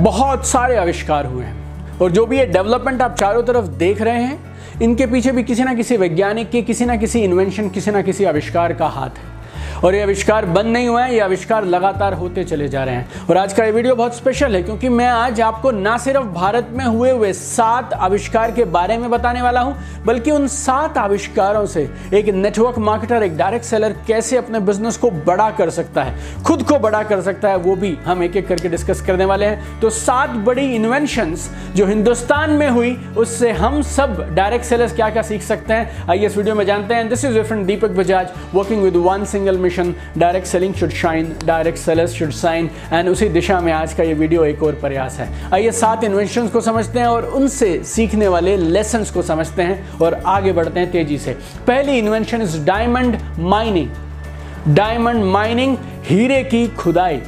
बहुत सारे आविष्कार हुए हैं और जो भी ये डेवलपमेंट आप चारों तरफ देख रहे हैं, इनके पीछे भी किसी ना किसी वैज्ञानिक के किसी ना किसी इन्वेंशन, किसी ना किसी आविष्कार का हाथ है। और ये आविष्कार बंद नहीं हुआ है, ये आविष्कार लगातार होते चले जा रहे हैं। और आज का ये वीडियो बहुत स्पेशल है क्योंकि मैं आज आपको ना सिर्फ भारत में हुए 7 आविष्कार के बारे में बताने वाला हूं, बल्कि उन 7 आविष्कारों से एक नेटवर्क मार्केटर, एक डायरेक्ट सेलर कैसे अपने बिजनेस को बड़ा कर सकता है, खुद को बड़ा कर सकता है, वो भी हम एक एक करके डिस्कस करने वाले हैं। तो 7 बड़ी इन्वेंशंस जो हिंदुस्तान में हुई, उससे हम सब डायरेक्ट सेलर्स क्या क्या सीख सकते हैं, आइए इस वीडियो में जानते हैं। This is your friend Deepak Bajaj, working with one single mission, direct selling should shine, direct sellers should shine, and उसी दिशा में आज का ये वीडियो एक और प्रयास है। आइए 7 इन्वेंशंस को समझते हैं और उनसे सीखने वाले लेसन्स को समझते हैं और आगे बढ़ते हैं तेजी से। पहली invention is diamond mining. Diamond mining, हीरे की खुदाई।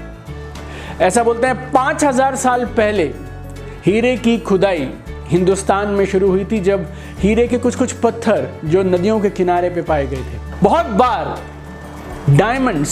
ऐसा बोलते हैं 5000 साल पहले हीरे की खुदाई हिंदुस्तान में शुरू हुई थी, जब हीरे के कुछ पत्थर जो नदियों के किनारे पे पाए गए थे। बहुत बार डायमंड्स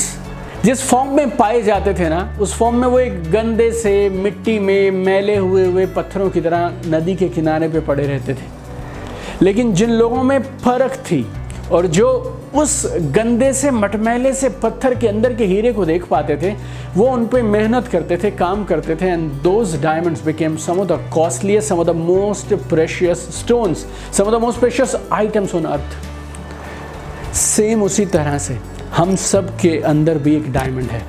जिस फॉर्म में पाए जाते थे ना, उस फॉर्म में वो एक गंदे से, मिट्टी में मैले हुए पत्थरों की तरह नदी के किनारे पे पड़े रहते थे। लेकिन जिन लोगों में फर्क थी और जो उस गंदे से, मटमैले से पत्थर के अंदर के हीरे को देख पाते थे, वो उन पे मेहनत करते थे, काम करते थे, and those diamonds became some of the costliest, some of the most precious stones, some of the most precious items on earth. Same उसी तरह से हम सब के अंदर भी एक डायमंड है,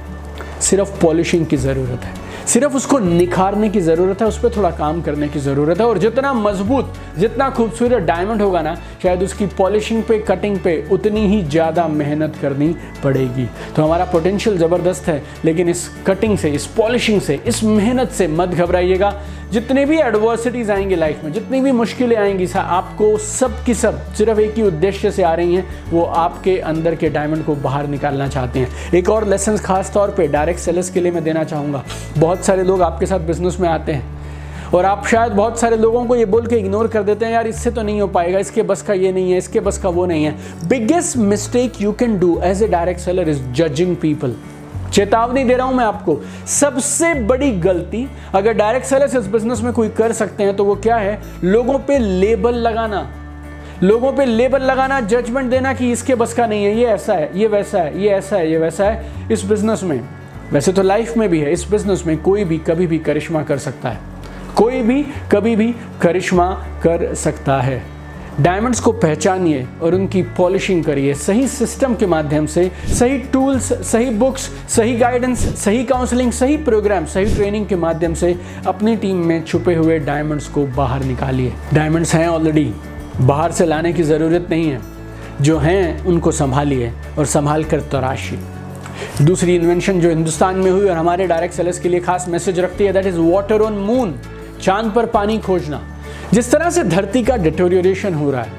सिर्फ पॉलिशिंग की ज़रूरत है, सिर्फ उसको निखारने की ज़रूरत है, उस पर थोड़ा काम करने की ज़रूरत है। और जितना मजबूत, जितना खूबसूरत डायमंड होगा ना, शायद उसकी पॉलिशिंग पे, कटिंग पे उतनी ही ज़्यादा मेहनत करनी पड़ेगी। तो हमारा पोटेंशियल ज़बरदस्त है, लेकिन इस कटिंग से, इस पॉलिशिंग से, इस मेहनत से मत घबराइएगा। जितने भी एडवर्सिटीज़ आएंगी लाइफ में, जितनी भी मुश्किलें आएंगी, आपको सब की सब सिर्फ एक ही उद्देश्य से आ रही हैं, वो आपके अंदर के डायमंड को बाहर निकालना चाहते हैं। एक और लेसन खास तौर पे डायरेक्ट सेलर्स के लिए मैं देना चाहूँगा। बहुत सारे लोग आपके साथ बिजनेस में आते हैं और आप शायद बहुत सारे लोगों को ये बोल के इग्नोर कर देते हैं, यार इससे तो नहीं हो पाएगा, इसके बस का ये नहीं है, इसके बस का वो नहीं है। Biggest mistake you can do as a direct seller is judging people. चेतावनी दे रहा हूं मैं आपको, सबसे बड़ी गलती अगर डायरेक्ट सेलर्स इस बिजनेस में कोई कर सकते हैं तो वो क्या है? लोगों पे लेबल लगाना, लोगों पे लेबल लगाना, जजमेंट देना कि इसके बस का नहीं है, ये ऐसा है, ये वैसा है, ये ऐसा है, ये वैसा है। इस बिजनेस में, वैसे तो लाइफ में भी है, इस बिजनेस में कोई भी कभी भी करिश्मा कर सकता है, कोई भी कभी भी करिश्मा कर सकता है। डायमंड्स को पहचानिए और उनकी पॉलिशिंग करिए सही सिस्टम के माध्यम से, सही टूल्स, सही बुक्स, सही गाइडेंस, सही काउंसलिंग, सही प्रोग्राम, सही ट्रेनिंग के माध्यम से अपनी टीम में छुपे हुए डायमंड्स को बाहर निकालिए। डायमंड्स हैं ऑलरेडी, बाहर से लाने की ज़रूरत नहीं है, जो हैं उनको संभालिए और संभाल कर तराशिए। दूसरी इन्वेंशन जो हिंदुस्तान में हुई और हमारे डायरेक्ट सेलर्स के लिए खास मैसेज रखती है, that is water on moon. चांद पर पानी खोजना। जिस तरह से धरती का डिटोरिएशन हो रहा है,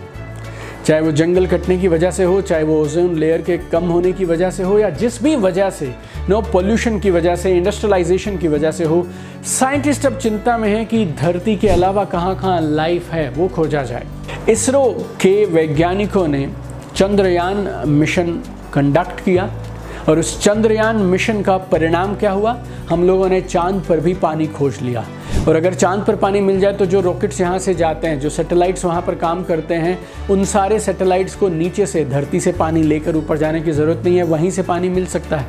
चाहे वो जंगल कटने की वजह से हो, चाहे वो ओजोन लेयर के कम होने की वजह से हो, या जिस भी वजह से, पोल्यूशन की वजह से, इंडस्ट्रियलाइजेशन की वजह से हो, साइंटिस्ट अब चिंता में है कि धरती के अलावा कहाँ कहाँ लाइफ है वो खोजा जाए। इसरो के वैज्ञानिकों ने चंद्रयान मिशन कंडक्ट किया और उस चंद्रयान मिशन का परिणाम क्या हुआ? हम लोगों ने चांद पर भी पानी खोज लिया। और अगर चांद पर पानी मिल जाए तो जो रॉकेट्स यहाँ से जाते हैं, जो सैटेलाइट्स वहाँ पर काम करते हैं, उन सारे सैटेलाइट्स को नीचे से, धरती से पानी लेकर ऊपर जाने की ज़रूरत नहीं है, वहीं से पानी मिल सकता है।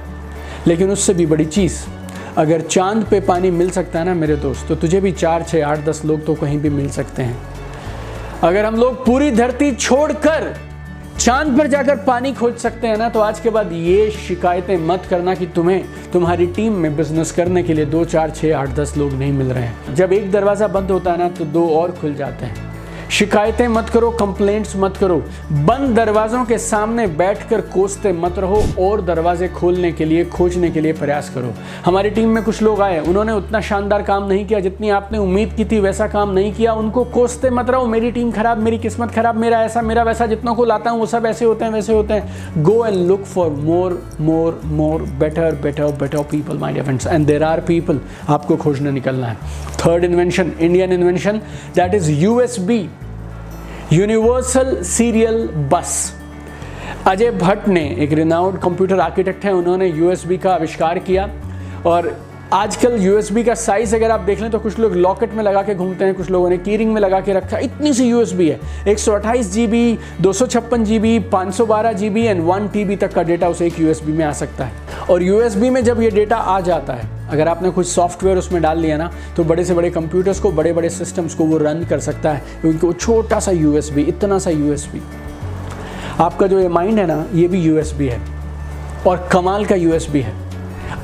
लेकिन उससे भी बड़ी चीज़, अगर चांद पे पानी मिल सकता है ना मेरे दोस्त, तो तुझे भी 4, 6, 8, 10 लोग तो कहीं भी मिल सकते हैं। अगर हम लोग पूरी धरती छोड़कर चांद पर जाकर पानी खोज सकते हैं ना, तो आज के बाद ये शिकायतें मत करना कि तुम्हें तुम्हारी टीम में बिजनेस करने के लिए 2, 4, 6, 8, 10 लोग नहीं मिल रहे हैं। जब एक दरवाज़ा बंद होता है ना, तो 2 और खुल जाते हैं। शिकायतें मत करो, कंप्लेंट्स मत करो, बंद दरवाज़ों के सामने बैठकर कोसते मत रहो और दरवाजे खोलने के लिए, खोजने के लिए प्रयास करो। हमारी टीम में कुछ लोग आए, उन्होंने उतना शानदार काम नहीं किया जितनी आपने उम्मीद की थी, वैसा काम नहीं किया। उनको कोसते मत रहो, मेरी टीम खराब, मेरी किस्मत खराब, मेरा ऐसा, मेरा वैसा, जितनों को लाता हूँ वो सब ऐसे होते हैं, वैसे होते हैं। Go and look for more better people my dear friends, and there are people आपको खोजने निकलना है। Third invention, Indian invention, that is USB, universal serial bus. Ajay Bhatt ने, एक रिनाउंड कंप्यूटर आर्किटेक्ट हैं, उन्होंने USB का आविष्कार किया और आजकल USB का साइज अगर आप देख लें तो कुछ लोग लॉकेट में लगा के घूमते हैं, कुछ लोगों ने कीरिंग में लगा के रखा है। इतनी सी USB है, 128 GB, 256 GB, 512 GB and 1 TB तक का डेटा उस एक USB में आ सकता है। और USB में जब ये डेटा आ जाता है, अगर आपने कुछ सॉफ्टवेयर उसमें डाल लिया ना, तो बड़े से बड़े कंप्यूटर्स को, बड़े बड़े सिस्टम्स को वो रन कर सकता है, क्योंकि वो छोटा सा USB, इतना सा USB। आपका जो ये माइंड है ना, ये भी USB है और कमाल का USB है।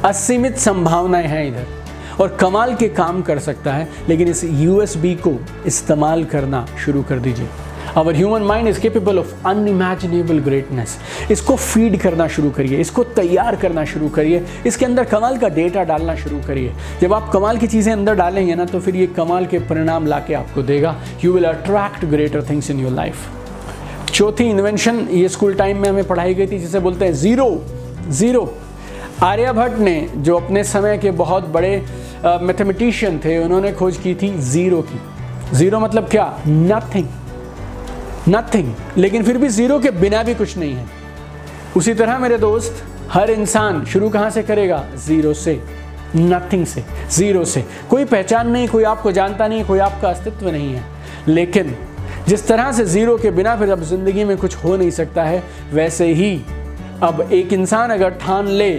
असीमित संभावनाएं हैं इधर और कमाल के काम कर सकता है, लेकिन इस USB को इस्तेमाल करना शुरू कर दीजिए। Our human mind is capable of unimaginable greatness। इसको फीड करना शुरू करिए, इसको तैयार करना शुरू करिए, इसके अंदर कमाल का डेटा डालना शुरू करिए। जब आप कमाल की चीज़ें अंदर डालेंगे ना, तो फिर ये कमाल के परिणाम लाके आपको देगा। You will attract greater things in your life। चौथी इन्वेंशन ये स्कूल टाइम में हमें पढ़ाई गई थी, जिसे बोलते हैं ज़ीरो। आर्यभट्ट ने, जो अपने समय के बहुत बड़े मैथमेटिशियन थे, उन्होंने खोज की थी ज़ीरो की। ज़ीरो मतलब क्या? नथिंग। लेकिन फिर भी ज़ीरो के बिना भी कुछ नहीं है। उसी तरह मेरे दोस्त, हर इंसान शुरू कहाँ से करेगा? ज़ीरो से, नथिंग से, ज़ीरो से। कोई पहचान नहीं, कोई आपको जानता नहीं, कोई आपका अस्तित्व नहीं है। लेकिन जिस तरह से ज़ीरो के बिना फिर अब ज़िंदगी में कुछ हो नहीं सकता है, वैसे ही अब एक इंसान अगर ठान ले,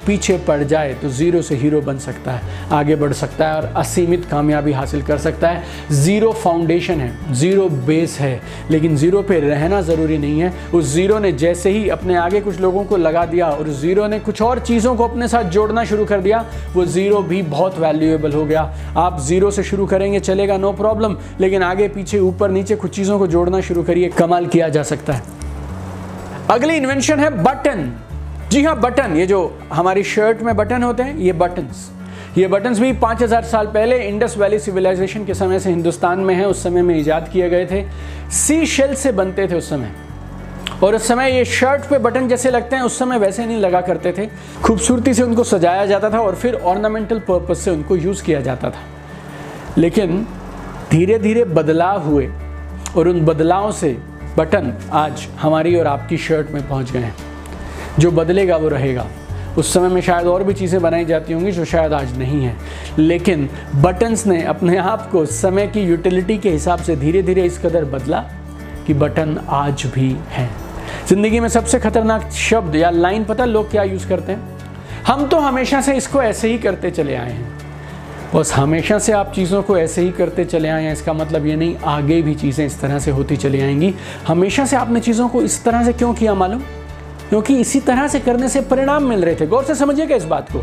पीछे पड़ जाए, तो ज़ीरो से हीरो बन सकता है, आगे बढ़ सकता है और असीमित कामयाबी हासिल कर सकता है। ज़ीरो फाउंडेशन है, ज़ीरो बेस है, लेकिन ज़ीरो पे रहना ज़रूरी नहीं है। उस ज़ीरो ने जैसे ही अपने आगे कुछ लोगों को लगा दिया और उस ज़ीरो ने कुछ और चीज़ों को अपने साथ जोड़ना शुरू कर दिया, वो ज़ीरो भी बहुत वैल्यूएबल हो गया। आप ज़ीरो से शुरू करेंगे, चलेगा, नो प्रॉब्लम, लेकिन आगे पीछे ऊपर नीचे कुछ चीज़ों को जोड़ना शुरू करिए, कमाल किया जा सकता है। अगली इन्वेंशन है बटन। जी हाँ, बटन। ये जो हमारी शर्ट में बटन होते हैं, ये बटन्स भी 5000 साल पहले इंडस वैली सिविलाइजेशन के समय से हिंदुस्तान में है। उस समय में ईजाद किए गए थे, सी शेल से बनते थे उस समय। और उस समय ये शर्ट पे बटन जैसे लगते हैं, उस समय वैसे नहीं लगा करते थे। खूबसूरती से उनको सजाया जाता था और फिर ऑर्नामेंटल पर्पज से उनको यूज़ किया जाता था। लेकिन धीरे धीरे बदलाव हुए और उन बदलावों से बटन आज हमारी और आपकी शर्ट में पहुंच गए हैं। जो बदलेगा वो रहेगा। उस समय में शायद और भी चीज़ें बनाई जाती होंगी जो शायद आज नहीं है, लेकिन बटन्स ने अपने आप को समय की यूटिलिटी के हिसाब से धीरे धीरे इस कदर बदला कि बटन आज भी हैं। ज़िंदगी में सबसे खतरनाक शब्द या लाइन पता लोग क्या यूज़ करते हैं? हम तो हमेशा से इसको ऐसे ही करते चले आए हैं। बस हमेशा से आप चीज़ों को ऐसे ही करते चले आए हैं, इसका मतलब ये नहीं आगे भी चीज़ें इस तरह से होती चली आएंगी। हमेशा से आपने चीज़ों को इस तरह से क्यों किया मालूम? क्योंकि इसी तरह से करने से परिणाम मिल रहे थे। गौर से समझिएगा इस बात को।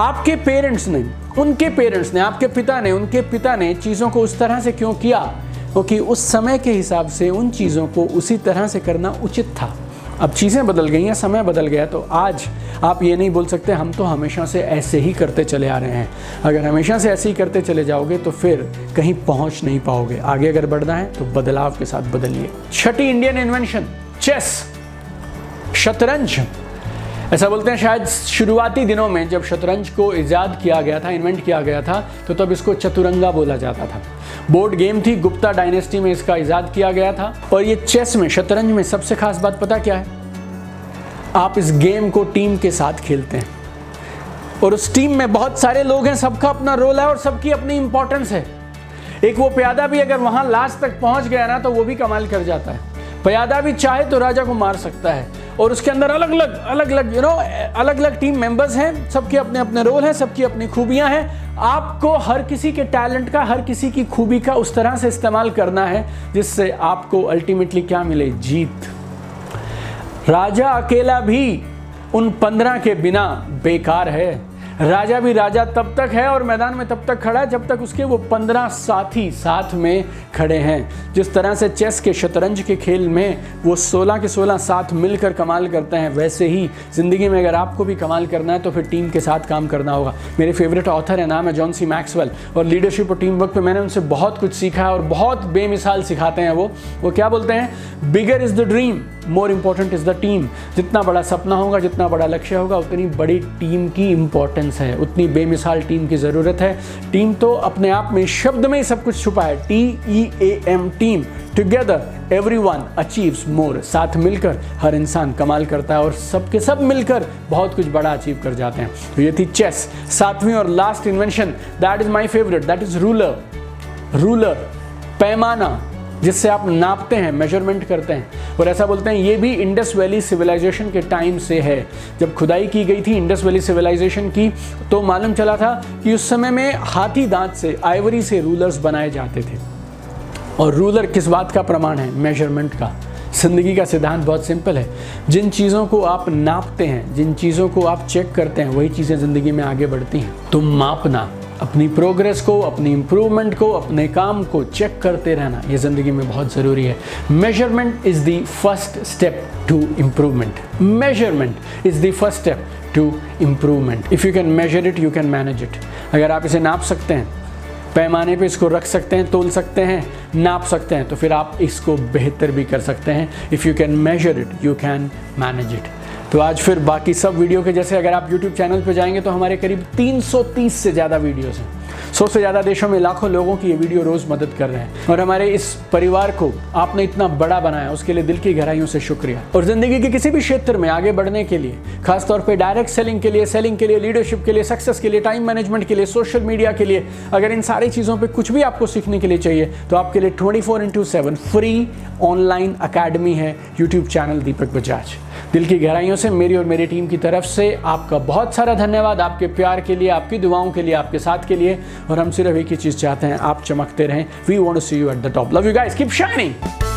आपके पेरेंट्स ने, उनके पेरेंट्स ने, आपके पिता ने, उनके पिता ने चीज़ों को उस तरह से क्यों किया? क्योंकि उस समय के हिसाब से उन चीज़ों को उसी तरह से करना उचित था। अब चीज़ें बदल गई हैं, समय बदल गया, तो आज आप ये नहीं बोल सकते हम तो हमेशा से ऐसे ही करते चले आ रहे हैं। अगर हमेशा से ऐसे ही करते चले जाओगे तो फिर कहीं पहुंच नहीं पाओगे। आगे अगर बढ़ना है तो बदलाव के साथ बदलिए। छठी इंडियन इन्वेंशन, चेस, शतरंज। ऐसा बोलते हैं शायद शुरुआती दिनों में जब शतरंज को इजाद किया गया था, इन्वेंट किया गया था, तो तब इसको चतुरंगा बोला जाता था। बोर्ड गेम थी, गुप्ता डायनेस्टी में इसका इजाद किया गया था। और ये चेस में, शतरंज में सबसे खास बात पता क्या है? आप इस गेम को टीम के साथ खेलते हैं और उस टीम में बहुत सारे लोग हैं, सबका अपना रोल है और सबकी अपनी इंपॉर्टेंस है। एक वो प्यादा भी अगर वहां लास्ट तक पहुंच गया ना, तो वो भी कमाल कर जाता है। प्यादा भी चाहे तो राजा को मार सकता है और उसके अंदर अलग अलग टीम मेंबर्स हैं, सबके अपने अपने रोल हैं, सबकी अपनी खूबियां हैं। आपको हर किसी के टैलेंट का, हर किसी की खूबी का उस तरह से इस्तेमाल करना है जिससे आपको अल्टीमेटली क्या मिले? जीत। राजा अकेला भी उन 15 के बिना बेकार है। राजा भी राजा तब तक है और मैदान में तब तक खड़ा है जब तक उसके वो 15 साथी साथ में खड़े हैं। जिस तरह से चेस के, शतरंज के खेल में वो 16 के 16 साथ मिलकर कमाल करते हैं, वैसे ही ज़िंदगी में अगर आपको भी कमाल करना है तो फिर टीम के साथ काम करना होगा। मेरे फेवरेट ऑथर है, नाम है जॉन सी मैक्सवेल, और लीडरशिप और टीम वर्क पे मैंने उनसे बहुत कुछ सीखा है और बहुत बेमिसाल सिखाते हैं वो क्या बोलते हैं? Bigger is the dream, more important is the team. जितना बड़ा सपना होगा, जितना बड़ा लक्ष्य होगा, उतनी बड़ी टीम की इंपॉर्टेंस इंपॉर्टेंस है, उतनी बेमिसाल टीम की ज़रूरत है। टीम तो अपने आप में शब्द में ही सब कुछ छुपा है, TEAM, team. Together everyone achieves more. साथ मिलकर हर इंसान कमाल करता है और सबके सब मिलकर बहुत कुछ बड़ा अचीव कर जाते हैं। तो ये थी चेस। सातवीं और last invention, that is my favourite, that is ruler. Ruler, पैमाना, जिससे आप नापते हैं, मेजरमेंट करते हैं। और ऐसा बोलते हैं ये भी इंडस वैली सिविलाइजेशन के टाइम से है। जब खुदाई की गई थी इंडस वैली सिविलाइजेशन की, तो मालूम चला था कि उस समय में हाथी दांत से, आइवरी से रूलर्स बनाए जाते थे। और रूलर किस बात का प्रमाण है? मेजरमेंट का। जिंदगी का सिद्धांत बहुत सिंपल है, जिन चीज़ों को आप नापते हैं, जिन चीज़ों को आप चेक करते हैं, वही चीज़ें ज़िंदगी में आगे बढ़ती हैं। तो मापना, अपनी प्रोग्रेस को, अपनी इंप्रूवमेंट को, अपने काम को चेक करते रहना, ये ज़िंदगी में बहुत ज़रूरी है। Measurement is the first step to improvement. Measurement is the first step to improvement. If you can measure it, you can manage it. अगर आप इसे नाप सकते हैं, पैमाने पे इसको रख सकते हैं, तोल सकते हैं, नाप सकते हैं, तो फिर आप इसको बेहतर भी कर सकते हैं। If you can measure it, you can manage it. तो आज फिर बाकी सब वीडियो के जैसे अगर आप YouTube चैनल पे जाएंगे तो हमारे करीब 330 से ज़्यादा वीडियोस हैं। 100 से ज़्यादा देशों में लाखों लोगों की ये वीडियो रोज़ मदद कर रहे हैं। और हमारे इस परिवार को आपने इतना बड़ा बनाया, उसके लिए दिल की गहराइयों से शुक्रिया। और ज़िंदगी के किसी भी क्षेत्र में आगे बढ़ने के लिए, खासतौर पे डायरेक्ट सेलिंग के लिए, लीडरशिप के लिए, सक्सेस के लिए, टाइम मैनेजमेंट के लिए, सोशल मीडिया के लिए, अगर इन सारी चीज़ों पर कुछ भी आपको सीखने के लिए चाहिए तो आपके लिए 24/7 फ्री ऑनलाइन अकेडमी है, यूट्यूब चैनल दीपक बजाज। दिल की गहराइयों से मेरी और मेरी टीम की तरफ से आपका बहुत सारा धन्यवाद, आपके प्यार के लिए, आपकी दुआओं के लिए, आपके साथ के लिए। और हम सिर्फ एक ही चीज़ चाहते हैं, आप चमकते रहें। We want to see you at the top. Love you guys, keep shining.